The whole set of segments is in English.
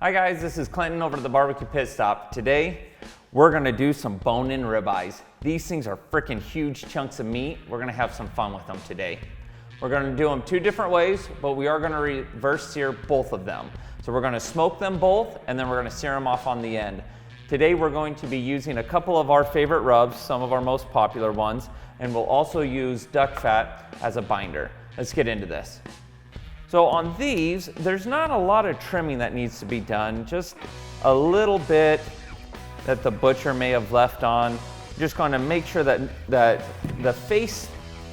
Hi guys, this is Clinton over to the Barbecue Pit Stop. Today, we're gonna do some bone-in ribeyes. These things are freaking huge chunks of meat. We're gonna have some fun with them today. We're gonna do them two different ways, but we are gonna reverse sear both of them. So we're gonna smoke them both, and then we're gonna sear them off on the end. Today, we're going to be using a couple of our favorite rubs, some of our most popular ones, and we'll also use duck fat as a binder. Let's get into this. So on these, there's not a lot of trimming that needs to be done, just a little bit that the butcher may have left on. Just going to make sure that the face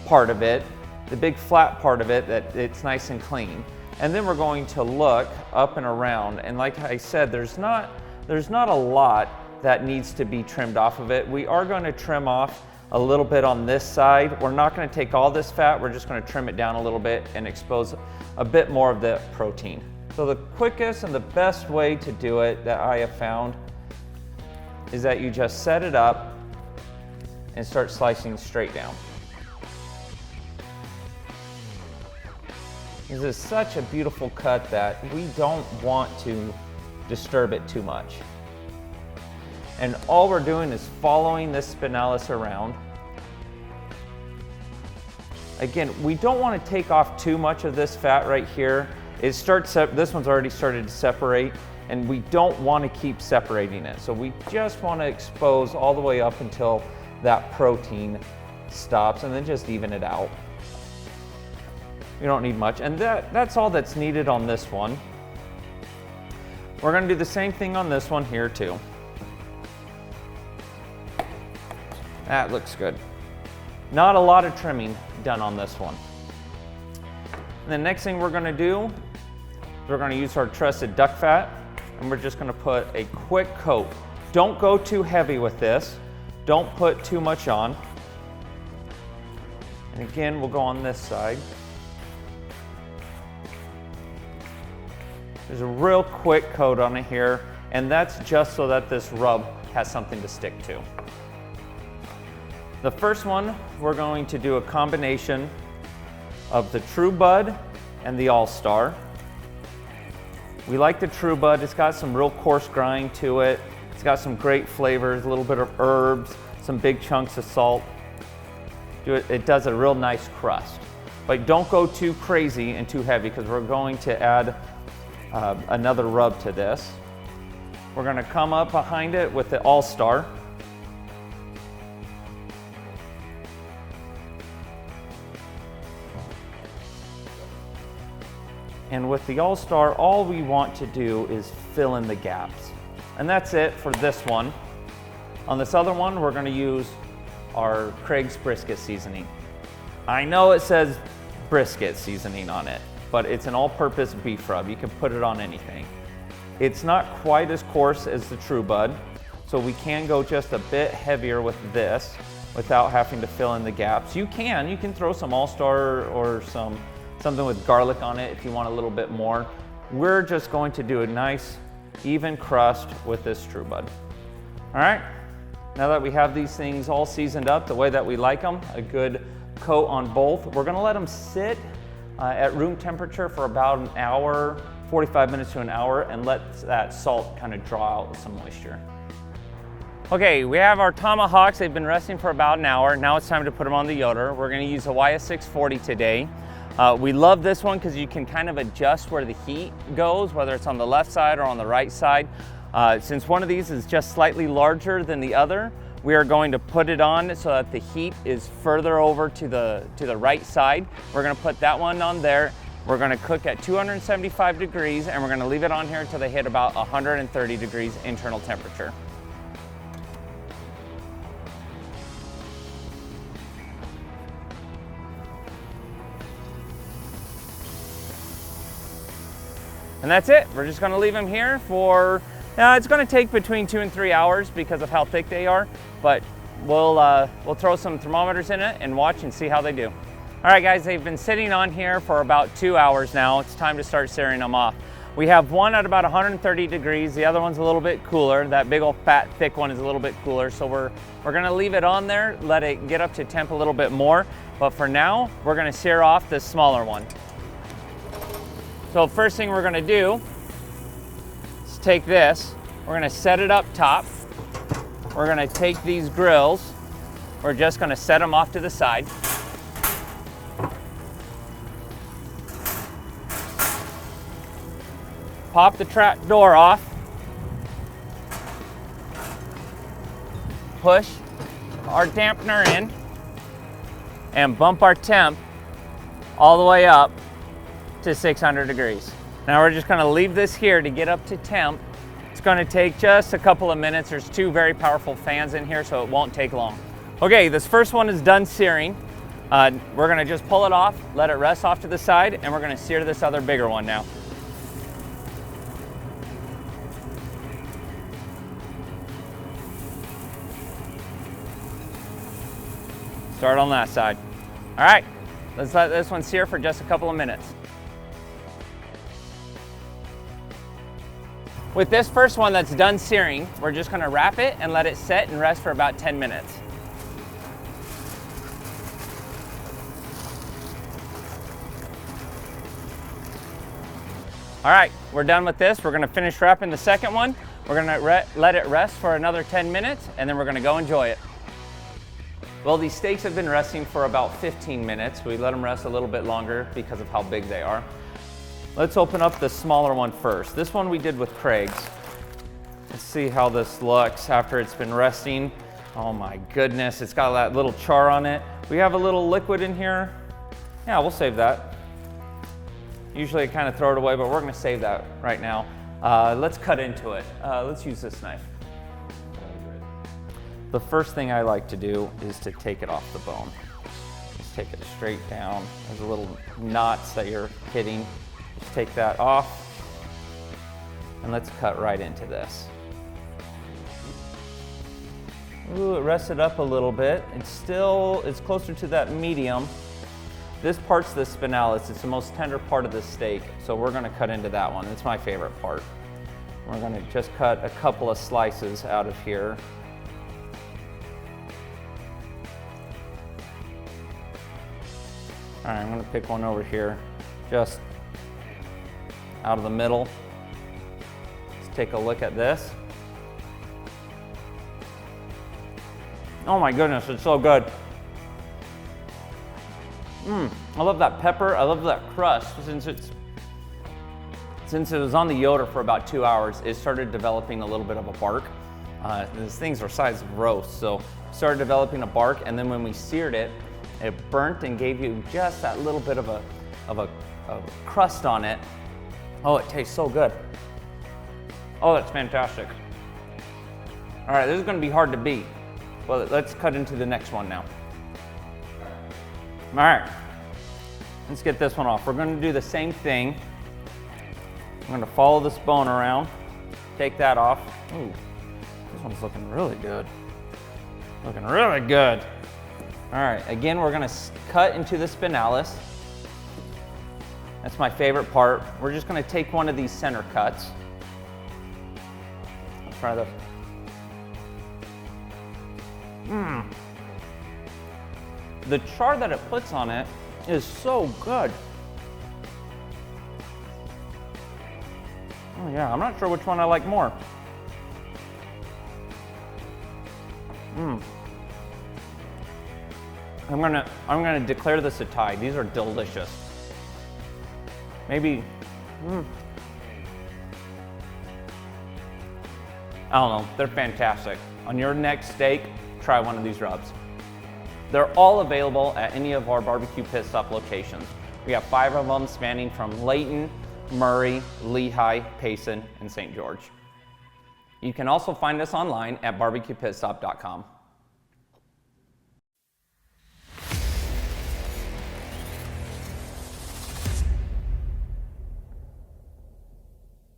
part of it, the big flat part of it, that it's nice and clean. And then we're going to look up and around, and like I said, there's not a lot that needs to be trimmed off of it. We are going to trim off a little bit on this side. We're not going to take all this fat, we're just going to trim it down a little bit and expose a bit more of the protein. So the quickest and the best way to do it that I have found is that you just set it up and start slicing straight down. This is such a beautiful cut that we don't want to disturb it too much. And all we're doing is following this spinalis around. Again, we don't want to take off too much of this fat right here. This one's already started to separate, and we don't want to keep separating it. So we just want to expose all the way up until that protein stops, and then just even it out. You don't need much, and that's all that's needed on this one. We're going to do the same thing on this one here too. That looks good. Not a lot of trimming done on this one. And the next thing we're going to do is we're going to use our trusted duck fat, and we're just going to put a quick coat. Don't go too heavy with this. Don't put too much on. And again, we'll go on this side. There's a real quick coat on it here, and that's just so that this rub has something to stick to. The first one, we're going to do a combination of the True Bud and the All-Star. We like the True Bud. It's got some real coarse grind to it. It's got some great flavors, a little bit of herbs, some big chunks of salt. It does a real nice crust. But don't go too crazy and too heavy, because we're going to add another rub to this. We're going to come up behind it with the All-Star. And with the All-Star, all we want to do is fill in the gaps. And that's it for this one. On this other one, we're going to use our Craig's brisket seasoning. I know it says brisket seasoning on it, but it's an all-purpose beef rub. You can put it on anything. It's not quite as coarse as the True Bud, so we can go just a bit heavier with this without having to fill in the gaps. You can throw some All-Star or something with garlic on it if you want a little bit more. We're just going to do a nice even crust with this True Bud. All right, now that we have these things all seasoned up the way that we like them, a good coat on both, we're gonna let them sit at room temperature for about an hour, 45 minutes to an hour, and let that salt kind of draw out some moisture. Okay, we have our Tomahawks. They've been resting for about an hour. Now it's time to put them on the Yoder. We're gonna use a YS640 today. We love this one because you can kind of adjust where the heat goes, whether it's on the left side or on the right side. Since one of these is just slightly larger than the other, we are going to put it on so that the heat is further over to the right side. We're going to put that one on there. We're going to cook at 275 degrees, and we're going to leave it on here until they hit about 130 degrees internal temperature. And that's it. We're just going to leave them here for, it's going to take between 2 and 3 hours because of how thick they are, but we'll throw some thermometers in it and watch and see how they do. All right, guys, they've been sitting on here for about 2 hours now. It's time to start searing them off. We have one at about 130 degrees. The other one's a little bit cooler. That big old fat, thick one is a little bit cooler. So we're going to leave it on there, let it get up to temp a little bit more. But for now, we're going to sear off this smaller one. So first thing we're going to do Let's take this, we're gonna set it up top. We're gonna take these grills, we're just gonna set them off to the side. Pop the trap door off. Push our dampener in and bump our temp all the way up to 600 degrees. Now we're just gonna leave this here to get up to temp. It's gonna take just a couple of minutes. There's two very powerful fans in here, so it won't take long. Okay, this first one is done searing. We're gonna just pull it off, let it rest off to the side, and we're gonna sear this other bigger one now. Start on that side. All right, let's let this one sear for just a couple of minutes. With this first one that's done searing, we're just gonna wrap it and let it set and rest for about 10 minutes. All right, we're done with this. We're gonna finish wrapping the second one. We're gonna let it rest for another 10 minutes, and then we're gonna go enjoy it. Well, these steaks have been resting for about 15 minutes. We let them rest a little bit longer because of how big they are. Let's open up the smaller one first. This one we did with Craig's. Let's see how this looks after it's been resting. Oh my goodness, it's got that little char on it. We have a little liquid in here. Yeah, we'll save that. Usually I kind of throw it away, but we're gonna save that right now. Let's cut into it. Let's use this knife. The first thing I like to do is to take it off the bone. Just take it straight down. There's little knots that you're hitting. Just take that off, and let's cut right into this. Ooh, it rested up a little bit. It's closer to that medium. This part's the spinalis. It's the most tender part of the steak, so we're gonna cut into that one. It's my favorite part. We're gonna just cut a couple of slices out of here. All right, I'm gonna pick one over here, just out of the middle. Let's take a look at this. Oh my goodness, it's so good. I love that pepper, I love that crust. Since it was on the yoder for about 2 hours, it started developing a little bit of a bark. These things are size of roast, so started developing a bark, and then when we seared it, it burnt and gave you just that little bit of a crust on it. Oh, it tastes so good. Oh, that's fantastic. All right, this is gonna be hard to beat. Well, let's cut into the next one now. All right, let's get this one off. We're gonna do the same thing. I'm gonna follow this bone around, take that off. Ooh, this one's looking really good. Looking really good. All right, again, we're gonna cut into the spinalis. That's my favorite part. We're just gonna take one of these center cuts. Let's try this. The char that it puts on it is so good. Oh yeah, I'm not sure which one I like more. I'm gonna declare this a tie. These are delicious. Maybe, I don't know, they're fantastic. On your next steak, try one of these rubs. They're all available at any of our barbecue pit stop locations. We have 5 of them spanning from Layton, Murray, Lehigh, Payson, and St. George. You can also find us online at barbecuepitstop.com.